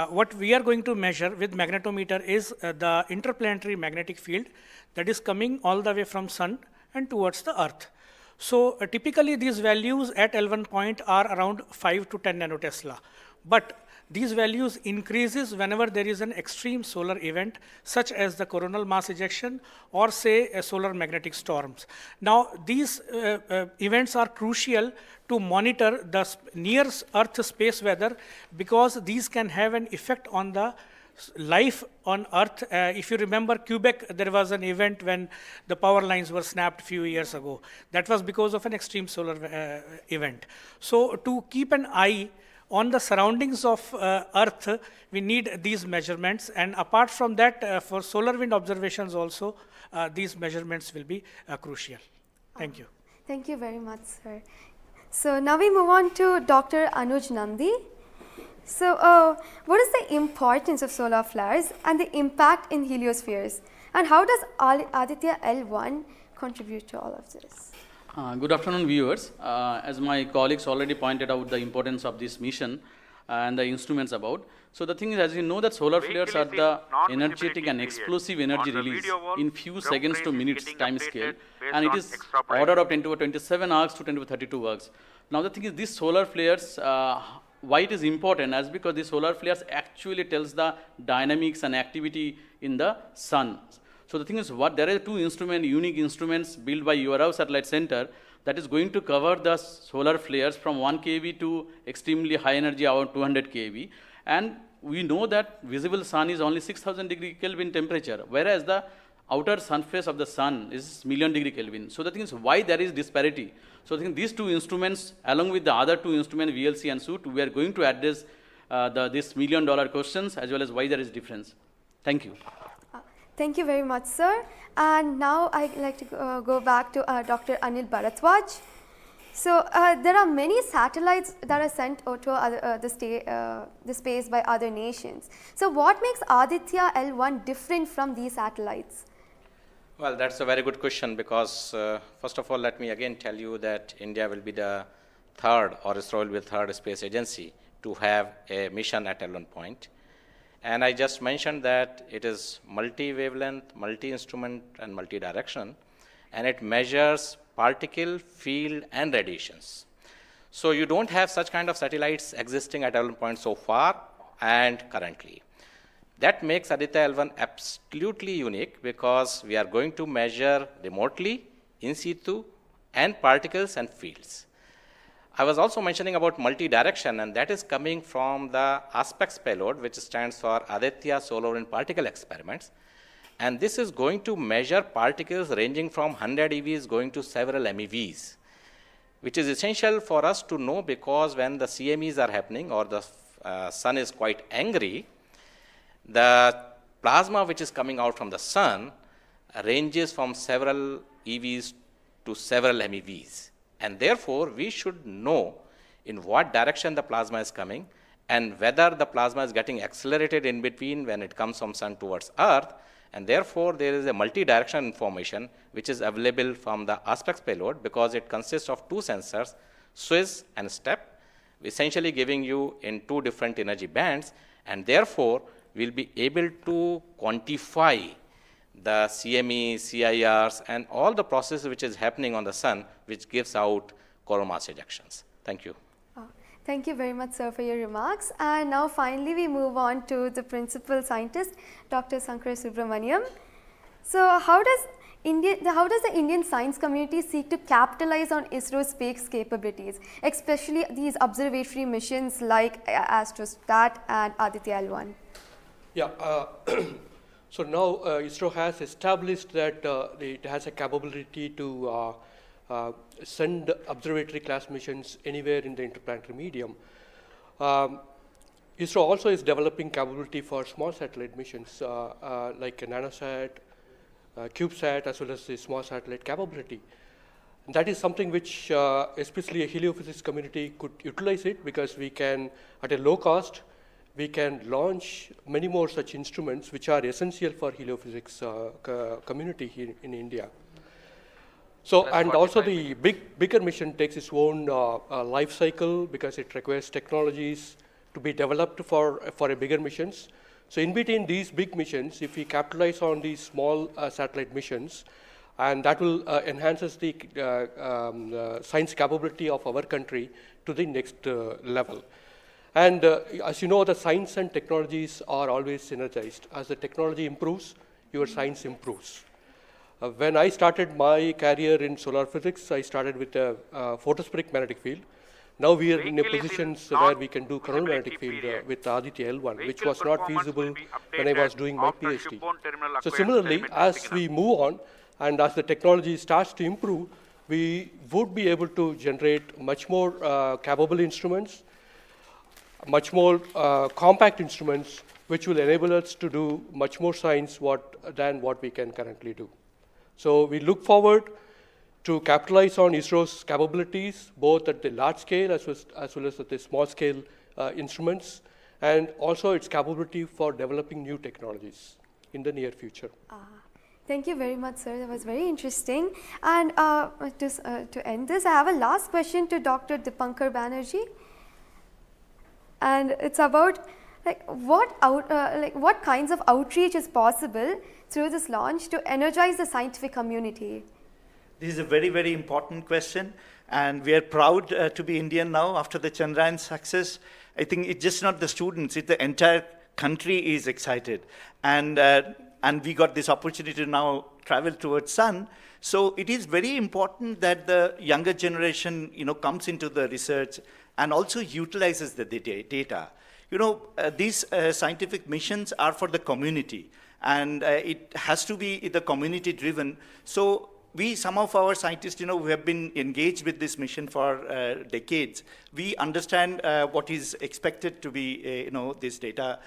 What we are going to measure with magnetometer is the interplanetary magnetic field that is coming all the way from sun and towards the earth. So typically these values at L1 point are around 5 to 10 nanotesla. But these values increases whenever there is an extreme solar event, such as the coronal mass ejection or say a solar magnetic storms. Now these events are crucial to monitor the near Earth space weather, because these can have an effect on the life on Earth. If you remember Quebec, there was an event when the power lines were snapped a few years ago. That was because of an extreme solar event. So to keep an eye on the surroundings of Earth, we need these measurements. And apart from that, for solar wind observations also, these measurements will be crucial. Thank you. Thank you very much, sir. So now we move on to Dr. Anuj Nandi. So what is the importance of solar flares and the impact in heliospheres? And how does Aditya L1 contribute to all of this? Good afternoon, viewers. As my colleagues already pointed out the importance of this mission and the instruments about. So the thing is, as you know, that solar flares are the energetic and explosive energy release in few seconds to minutes time scale, and it is order of 10 to the 27 arcs to 10 to the 32 arcs. Now the thing is, these solar flares, why it is important, as because the solar flares actually tells the dynamics and activity in the sun. So the thing is, there are two unique instruments built by URAV Satellite Center that is going to cover the solar flares from 1 kV to extremely high energy, around 200 kV. And we know that visible sun is only 6000 degree Kelvin temperature, whereas the outer surface of the sun is million degree Kelvin. So the thing is, why there is disparity? So I think these two instruments, along with the other two instruments, VLC and SUIT, we are going to address this $1 million questions as well as why there is difference. Thank you. Thank you very much, sir. And now I'd like to go back to Dr. Anil Bharadwaj. So there are many satellites that are sent to the space by other nations. So what makes Aditya L1 different from these satellites? Well, that's a very good question, because first of all, let me again tell you that India will be the third, or ISRO will be the third space agency to have a mission at L1 point. And I just mentioned that it is multi-wavelength, multi-instrument, and multi-direction, and it measures particle, field, and radiations. So you don't have such kind of satellites existing at L1 point so far and currently. That makes Aditya L1 absolutely unique, because we are going to measure remotely, in situ, and particles and fields. I was also mentioning about multi-direction, and that is coming from the aspects payload, which stands for Aditya Solar Wind Particle Experiments. And this is going to measure particles ranging from 100 EVs going to several MeVs, which is essential for us to know, because when the CMEs are happening or the sun is quite angry, the plasma which is coming out from the sun ranges from several EVs to several MeVs. And therefore, we should know in what direction the plasma is coming and whether the plasma is getting accelerated in between when it comes from sun towards earth. And therefore, there is a multi-direction information which is available from the aspects payload, because it consists of two sensors, SWIS and STEP, essentially giving you in two different energy bands. And therefore, we'll be able to quantify the CME, CIRs, and all the processes which is happening on the sun, which gives out coronal mass ejections. Thank you. Thank you very much, sir, for your remarks. And now finally we move on to the principal scientist, Dr. Sankara Subramaniam. So how does the Indian science community seek to capitalize on ISRO's space capabilities, especially these observatory missions like Astrostat and Aditya L1? Yeah, so now ISRO has established that it has a capability to send observatory class missions anywhere in the interplanetary medium. ISRO also is developing capability for small satellite missions like a nanosat, CubeSat, as well as the small satellite capability. And that is something which especially a heliophysics community could utilize it, because we can, at a low cost, we can launch many more such instruments which are essential for heliophysics community here in India. So, and also the bigger mission takes its own life cycle, because it requires technologies to be developed for a bigger missions. So in between these big missions, if we capitalize on these small satellite missions, and that will enhances the science capability of our country to the next level. And as you know, the science and technologies are always synergized. As the technology improves, your science improves. When I started my career in solar physics, I started with a photospheric magnetic field. Now we are in a position where we can do coronal magnetic field with Aditya L1, which was not feasible when I was doing my PhD. So similarly, as we move on and as the technology starts to improve, we would be able to generate much more capable instruments, much more compact instruments, which will enable us to do much more science than what we can currently do. So we look forward to capitalize on ISRO's capabilities, both at the large scale as well as at the small scale instruments, and also its capability for developing new technologies in the near future. Thank you very much, sir. That was very interesting. And to end this, I have a last question to Dr. Dipankar Banerjee. And it's about what kinds of outreach is possible through this launch to energize the scientific community? This is a very, very important question, and we are proud to be Indian now after the Chandrayaan success. I think it's just not the students, it's the entire country is excited. And we got this opportunity to now travel towards Sun. So it is very important that the younger generation, comes into the research and also utilizes the data. These scientific missions are for the community, and it has to be the community driven. So some of our scientists, who have been engaged with this mission for decades, we understand what is expected to be, this data.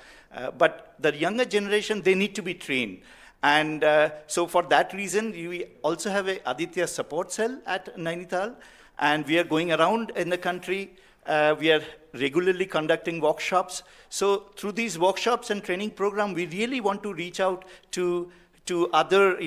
But the younger generation, they need to be trained. And so for that reason, we also have a Aditya support cell at Nainital, and we are going around in the country. We are regularly conducting workshops. So through these workshops and training program, we really want to reach out to other,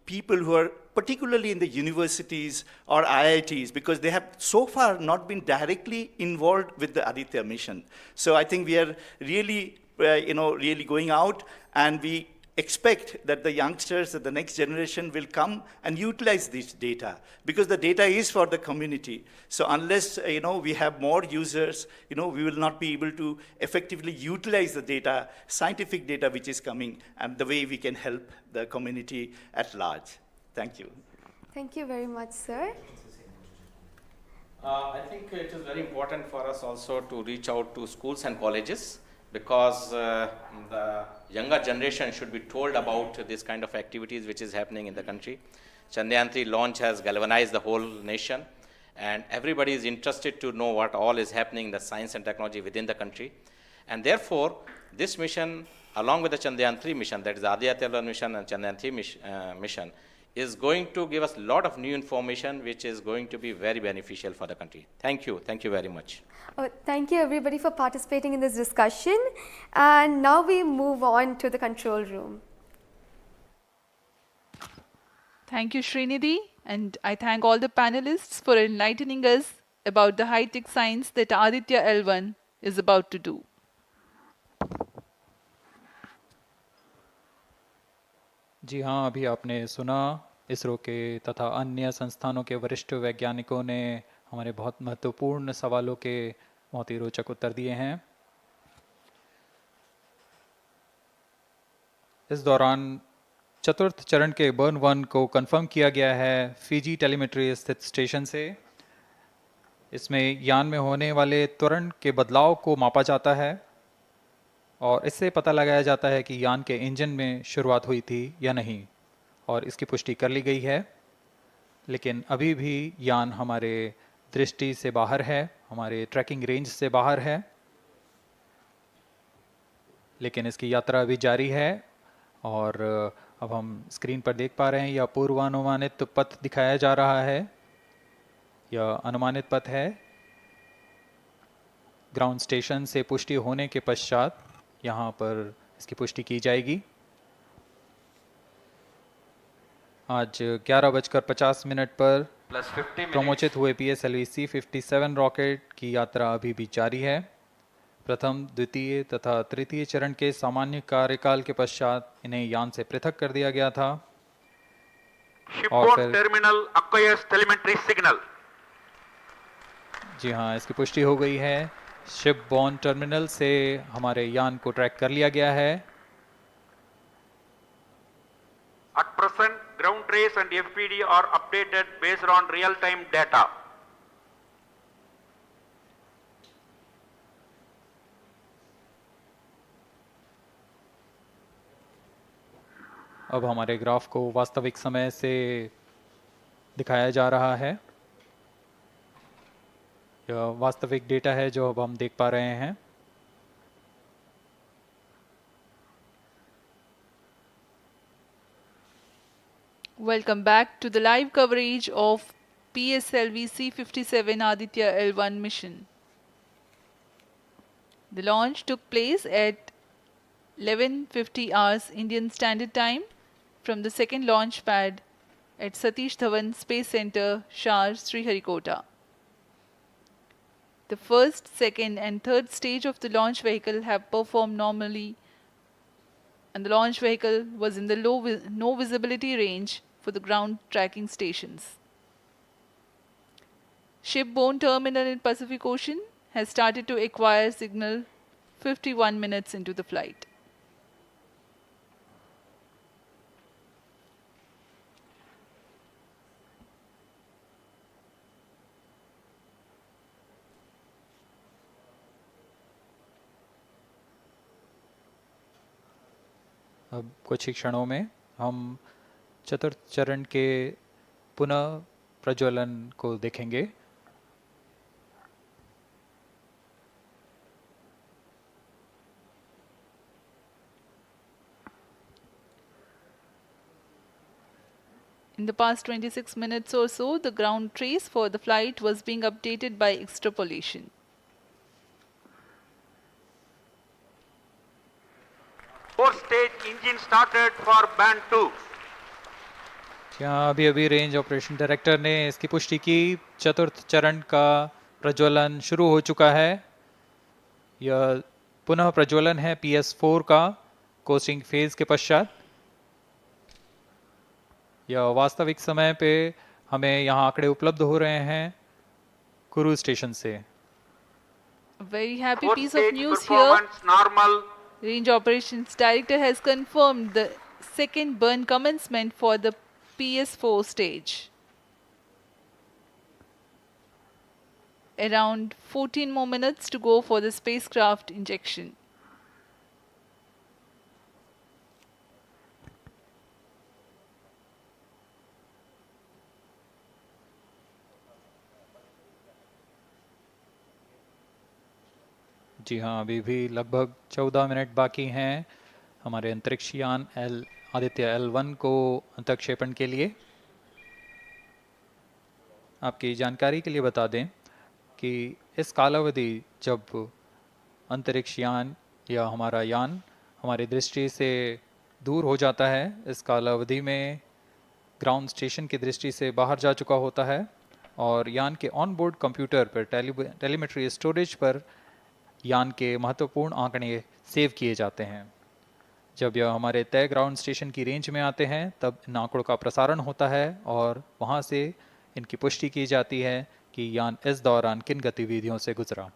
people who are particularly in the universities or IITs, because they have so far not been directly involved with the Aditya mission. So I think we are really, really going out, and we expect that the youngsters, that the next generation will come and utilize this data, because the data is for the community. So unless, we have more users, we will not be able to effectively utilize the data, scientific data which is coming, and the way we can help the community at large. Thank you. Thank you very much, sir. I think it is very important for us also to reach out to schools and colleges, because the younger generation should be told about this kind of activities which is happening in the country. Chandrayaan 3 launch has galvanized the whole nation, and everybody is interested to know what all is happening in the science and technology within the country. And therefore, this mission, along with the Chandrayaan 3 mission, that is the Aditya L1 mission and Chandrayaan 3 mission, is going to give us a lot of new information which is going to be very beneficial for the country. Thank you. Thank you very much. Thank you everybody for participating in this discussion. And now we move on to the control room. Thank you, Srinidhi. And I thank all the panelists for enlightening us about the high-tech science that Aditya L1 is about to do. जी हाँ, अभी आपने सुना इसरो के तथा अन्य संस्थानों के वरिष्ठ वैज्ञानिकों ने हमारे बहुत महत्वपूर्ण सवालों के बहुत ही रोचक उत्तर दिए हैं। इस दौरान चतुर्थ चरण के बर्न 1 को कंफर्म किया गया है फिजी टेलीमेट्री स्थित स्टेशन से। इसमें यान में होने वाले त्वरण के बदलाव को मापा जाता है और इससे पता लगाया जाता है कि यान के इंजन में शुरुआत हुई थी या नहीं, और इसकी पुष्टि कर ली गई है। लेकिन अभी भी यान हमारे दृष्टि से बाहर है, हमारे ट्रैकिंग रेंज से बाहर है, लेकिन इसकी यात्रा अभी जारी है। और अब हम स्क्रीन पर देख पा रहे हैं यह पूर्वानुमानित पथ दिखाया जा रहा है। यह अनुमानित पथ है। ग्राउंड स्टेशन से पुष्टि होने के पश्चात यहाँ पर इसकी पुष्टि की जाएगी। आज 11:50 पर प्रमोचित हुए PSLV-C57 रॉकेट की यात्रा अभी भी जारी है। प्रथम, द्वितीय तथा तृतीय चरण के सामान्य कार्यकाल के पश्चात इन्हें यान से पृथक कर दिया गया था। और फिर टर्मिनल acquires telemetry signal. जी हाँ, इसकी पुष्टि हो गई है। शिपबॉर्न टर्मिनल से हमारे यान को ट्रैक कर लिया गया है। At present, ground trace and FPD are updated based on real-time data. अब हमारे ग्राफ को वास्तविक समय से दिखाया जा रहा है। यह वास्तविक डेटा है जो अब हम देख पा रहे हैं। Welcome back to the live coverage of PSLV-C57 Aditya L1 mission. The launch took place at 11:50 hours Indian Standard Time from the second launch pad at Satish Dhawan Space Center, Shar, Sriharikota. The first, second and third stage of the launch vehicle have performed normally, and the launch vehicle was in the no visibility range for the ground tracking stations. Shipborne terminal in Pacific Ocean has started to acquire signal 51 minutes into the flight. अब कुछ ही क्षणों में हम चतुर्थ चरण के पुनः प्रज्वलन को देखेंगे। In the past 26 minutes or so, the ground trace for the flight was being updated by extrapolation. Fourth stage engine started for band 2. यहाँ अभी अभी रेंज ऑपरेशन डायरेक्टर ने इसकी पुष्टि की, चतुर्थ चरण का प्रज्वलन शुरू हो चुका है। यह पुनः प्रज्वलन है PS4 का कोस्टिंग फेज के पश्चात। यह वास्तविक समय पे हमें यहाँ आंकड़े उपलब्ध हो रहे हैं क्रूज स्टेशन से। Very happy Fourth piece of stage news here. performance normal. Range Operations Director has confirmed the second burn commencement for the PS4 stage. Around 14 more minutes to go for the spacecraft injection. जी हाँ, अभी भी लगभग 14 minute बाकी हैं हमारे अंतरिक्ष यान Aditya L1 को अंतक्षेपण के लिए। आपकी जानकारी के लिए बता दें कि इस कालावधि जब अंतरिक्ष यान या हमारा यान हमारी दृष्टि से दूर हो जाता है, इस कालावधि में ग्राउंड स्टेशन की दृष्टि से बाहर जा चुका होता है और यान के ऑन बोर्ड कंप्यूटर पर टेलीमेट्री स्टोरेज पर यान के महत्वपूर्ण आंकड़े सेव किए जाते हैं। जब यह हमारे तय ग्राउंड स्टेशन की रेंज में आते हैं तब इन आंकड़ों का प्रसारण होता है और वहां से इनकी पुष्टि की जाती है कि यान इस दौरान किन गतिविधियों से गुजरा।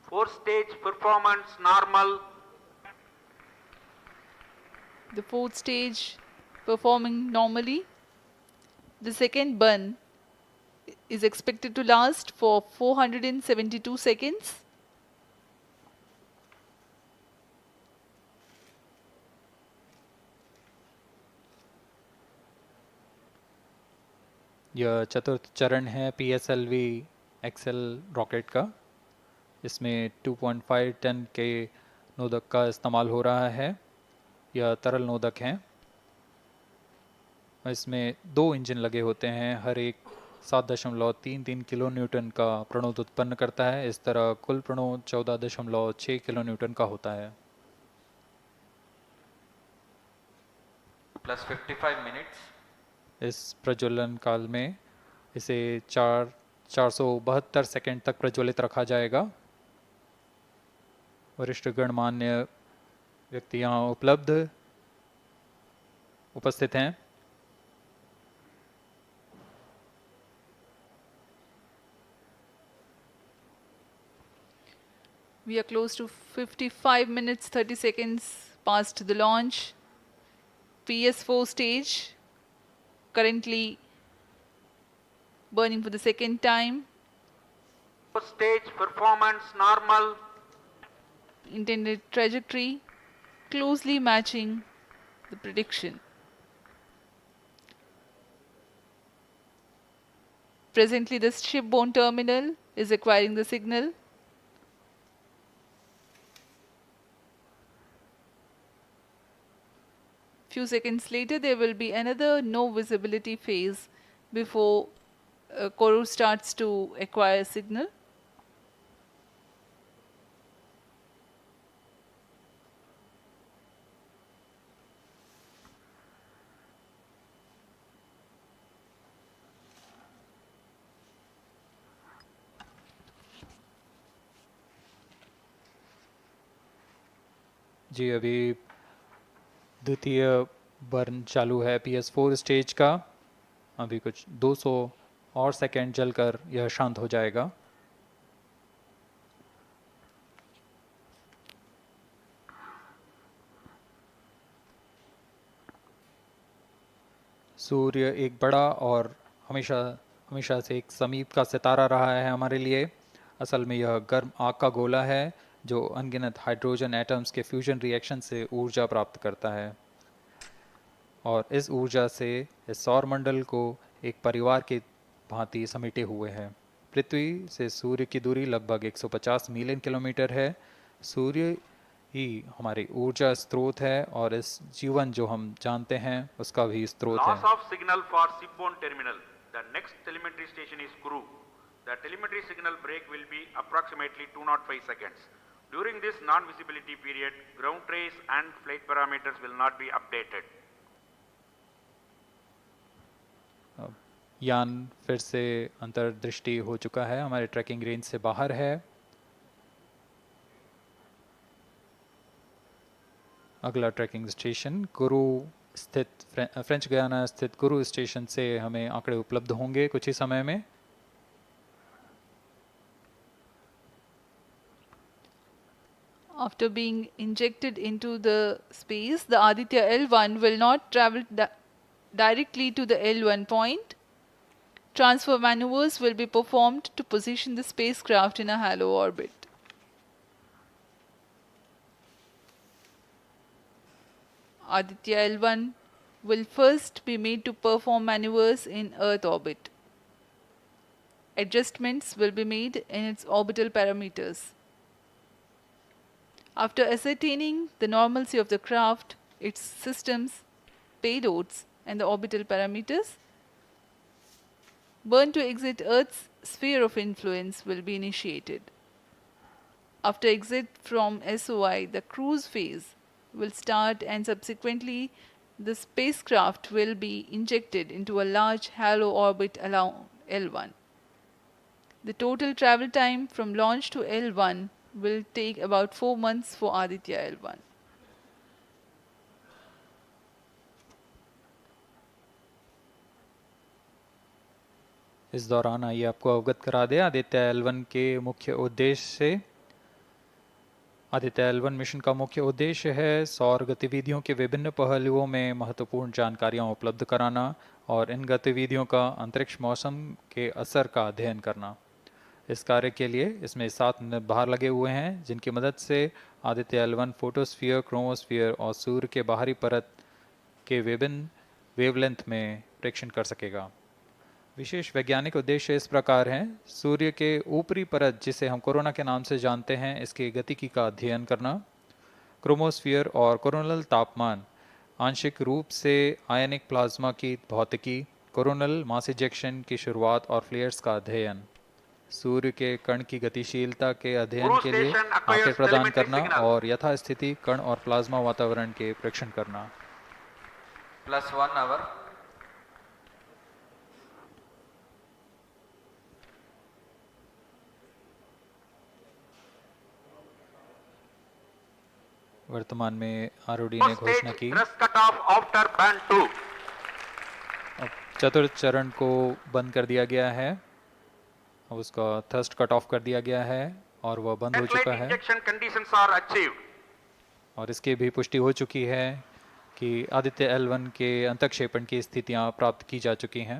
Fourth stage performance normal. The fourth stage performing normally. The second burn is expected to last for 472 seconds. यह चतुर्थ चरण है PSLV XL रॉकेट का। इसमें 2.5 टन के नोदक का इस्तेमाल हो रहा है। यह तरल नोदक हैं। इसमें 2 इंजन लगे होते हैं, हर एक 7.33 किलो न्यूटन का प्रणोद उत्पन्न करता है। इस तरह कुल प्रणोद 14.6 किलो न्यूटन का होता है। Plus 55 minutes. इस प्रज्वलन काल में इसे 472 सेकंड तक प्रज्वलित रखा जाएगा। वरिष्ठ गणमान्य व्यक्ति यहाँ उपस्थित हैं। We are close to 55 minutes 30 seconds past the launch. PS4 stage currently burning for the second time. Fourth stage performance normal. intended trajectory, closely matching the prediction. Presently, the shipborne terminal is acquiring the signal. Few seconds later, there will be another no visibility phase before Koru starts to acquire signal. जी अभी द्वितीय burn चालू है PS4 stage का। अभी कुछ 200 और second जलकर यह शांत हो जाएगा। सूर्य एक बड़ा और हमेशा से एक समीप का सितारा रहा है हमारे लिए। असल में यह गर्म आग का गोला है जो अनगिनत हाइड्रोजन एटम्स के फ्यूजन रिएक्शन से ऊर्जा प्राप्त करता है, और इस ऊर्जा से इस सौर मंडल को एक परिवार की भांति समेटे हुए है। पृथ्वी से सूर्य की दूरी लगभग 150 मिलियन किलोमीटर है। सूर्य ही हमारी ऊर्जा स्रोत है और इस जीवन जो हम जानते हैं उसका भी स्रोत है। Loss of signal for shipborne terminal. The next telemetry station is Kuru. The telemetry signal break will be approximately 205 seconds. During this non-visibility period, ground trace and flight parameters will not be updated. यान फिर से अंतर्दृष्टि हो चुका है, हमारे trekking range से बाहर है। अगला ट्रैकिंग स्टेशन कुरू स्थित फ्रेंच गयाना स्थित कुरू स्टेशन से हमें आंकड़े उपलब्ध होंगे कुछ ही समय में। After being injected into the space, the Aditya L1 will not travel directly to the L1 point. Transfer maneuvers will be performed to position the spacecraft in a halo orbit. Aditya L1 will first be made to perform maneuvers in Earth orbit. Adjustments will be made in its orbital parameters. After ascertaining the normalcy of the craft, its systems, payloads, and the orbital parameters, burn to exit Earth's sphere of influence will be initiated. After exit from SOI, the cruise phase will start, and subsequently the spacecraft will be injected into a large halo orbit along L1. The total travel time from launch to L1 will take about 4 months for Aditya L1. इस दौरान आइए आपको अवगत करा दें Aditya L1 के मुख्य उद्देश्य से। आदित्य L1 मिशन का मुख्य उद्देश्य है सौर गतिविधियों के विभिन्न पहलुओं में महत्वपूर्ण जानकारियां उपलब्ध कराना और इन गतिविधियों का अंतरिक्ष मौसम के असर का अध्ययन करना। इस कार्य के लिए इसमें 7 भार लगे हुए हैं जिनकी मदद से आदित्य L1 फोटोस्फीयर, क्रोमोस्फीयर और सूर्य के बाहरी परत के विभिन्न वेवलेंथ में प्रेक्षण कर सकेगा। विशेष वैज्ञानिक उद्देश्य इस प्रकार हैं: सूर्य के ऊपरी परत जिसे हम कोरोना के नाम से जानते हैं, इसके गतिकी का अध्ययन करना, क्रोमोस्फीयर और कोरोनल तापमान, आंशिक रूप से आयनिक प्लाज्मा की भौतिकी, कोरोनल मास इजेक्शन की शुरुआत और फ्लेयर्स का अध्ययन, सूर्य के कण की गतिशीलता के अध्ययन के लिए आंकड़े प्रदान करना और यथास्थिति कण और प्लाज्मा वातावरण के प्रेक्षण करना। +1 hour. वर्तमान में आरओडी ने घोषणा की अब चतुर्थ चरण को बंद कर दिया गया है, अब उसका थर्स्ट कट ऑफ कर दिया गया है और वह बंद हो चुका है और इसकी भी पुष्टि हो चुकी है कि आदित्य L1 के अंतःक्षेपण की स्थितियां प्राप्त की जा चुकी हैं।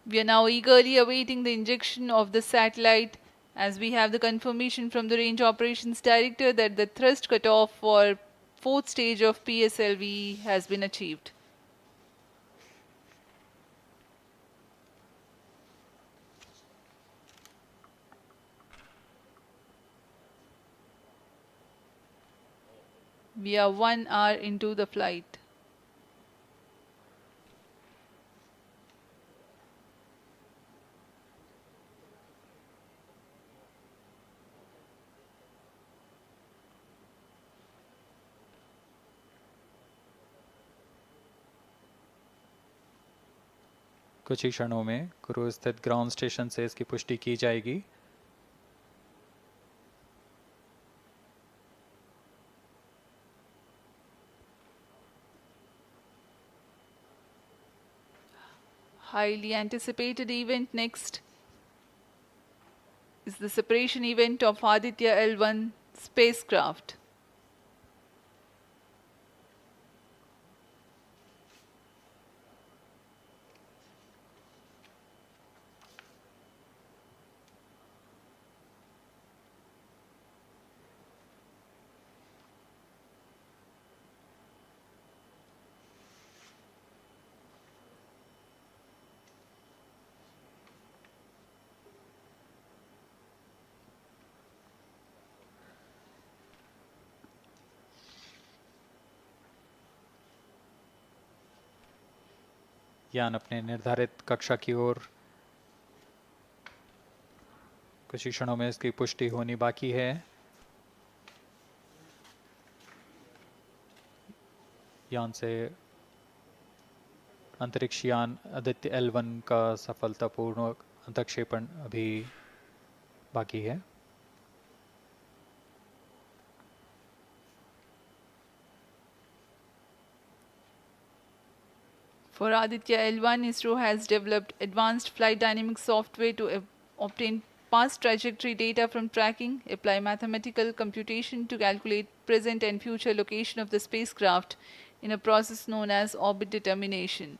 We are now eagerly awaiting the injection of the satellite As we have the confirmation from the Range Operations Director that the thrust cutoff for 4th stage of PSLV has been achieved. We are 1 hour into the flight. कुछ ही क्षणों में cruise स्थित ground station से इसकी पुष्टि की जाएगी। Highly anticipated event next is the separation event of Aditya L1 spacecraft. यान अपने निर्धारित कक्षा की ओर कुछ ही क्षणों में इसकी पुष्टि होनी बाकी है। यान से अंतरिक्ष यान आदित्य L1 का सफलतापूर्ण अंतक्षेपण अभी बाकी है। For Aditya L1, ISRO has developed advanced flight dynamic software to obtain past trajectory data from tracking, apply mathematical computation to calculate present and future location of the spacecraft in a process known as orbit determination.